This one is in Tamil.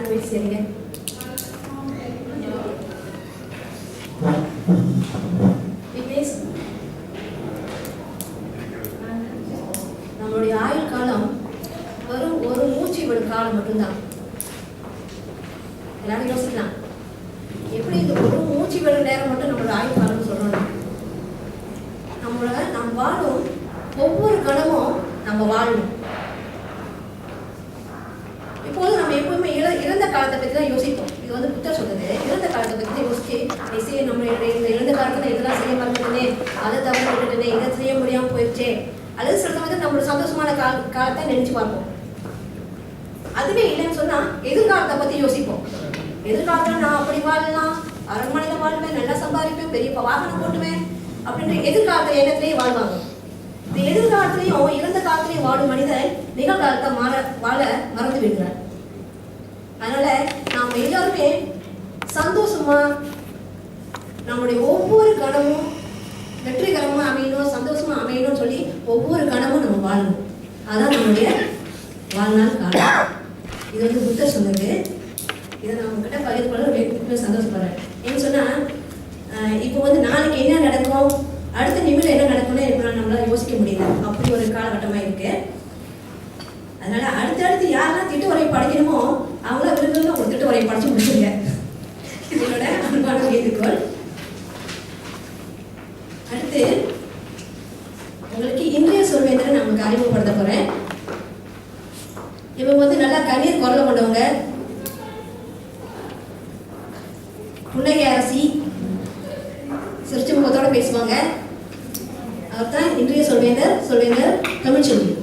எல்லாரும் போய் சரிங்க. நம்மளுடைய ஆயுள் காலம் வெறும் ஒரு மூச்சு விடும் காலம் மட்டும்தான். எல்லாரும் யோசிக்கலாம், எப்படி இந்த ஒரு மூச்சு விடும் நேரம் மட்டும் நம்மளோட ஆயுள் காலம்னு சொல்லணும். நம்ம வாழும் ஒவ்வொரு கணமும் நம்ம வாழணும். இப்போது நம்ம எப்பவுமே இறந்த காலத்தை பற்றி தான் யோசிப்போம். இது வந்து புத்தர் சொல்றது, இறந்த காலத்தை பற்றி யோசிச்சு நம்ம இந்த இறந்த காலத்தில் இதெல்லாம் செய்ய மறந்துட்டேனே, அதை தவறு விட்டுட்டேனே, இதை செய்ய முடியாமல் போயிடுச்சே, அல்லது சில சமயத்தில் நம்மளோட சந்தோஷமான காலத்தை நினைச்சு பார்ப்போம். அதுவே இல்லைன்னு சொன்னா எதிர்காலத்தை பற்றி யோசிப்போம். எதிர்காலத்தில் நான் அப்படி வாழலாம், அரண்மனையில் வாழ்வேன், நல்லா சம்பாதிப்பேன், பெரிய வாகனம் போட்டுவேன் அப்படின்ற எதிர்காலத்தை எண்ணத்திலேயே வாழ்வாங்க. இந்த எதிர்காலத்திலையும் இறந்த காலத்திலையும் வாழும் மனிதன் நிகழ்காலத்தை வாழ மறந்து விடுறார். அதனால நாம் எல்லாருமே சந்தோஷமா நம்முடைய ஒவ்வொரு கணமும் வெற்றிகரமா அமையணும், சந்தோஷமா அமையணும்னு சொல்லி ஒவ்வொரு கணமும் நம்ம வாழணும். அதான் நம்மளுடைய வாழ்நாள் காலம். இது வந்து புத்தர் சொன்னது. இதை நான் உங்ககிட்ட பகிர்ந்து கொள்ள சந்தோஷப்படுறேன். ஏன்னு சொன்னா இப்போ வந்து நாளைக்கு என்ன நடக்கும், அடுத்த நிமிடம் என்ன நடக்கும்னு இப்போ நம்மளால யோசிக்க முடியல. அப்படி ஒரு காலகட்டமாக இருக்கு. அதனால அடுத்தடுத்து யாரெல்லாம் திட்டு உரையை படிக்கணுமோ அவங்கள விரும்புன்னு ஒரு திட்டு உரையை படிச்சு முடிச்சுங்க. இதோட அன்பான வேண்டுகோள். அடுத்து உங்களுக்கு இன்றைய சொல்வேந்தரை நான் உங்களுக்கு அறிமுகப்படுத்த போறேன். இவங்க வந்து நல்லா கண்ணீர் குரலை கொண்டவங்க, புன்னகை அரசி, சிரிச்ச முகத்தோட பேசுவாங்க. அவர் தான் இன்றைய சொல்வேந்தர் தமிழ்ச்செல்வி.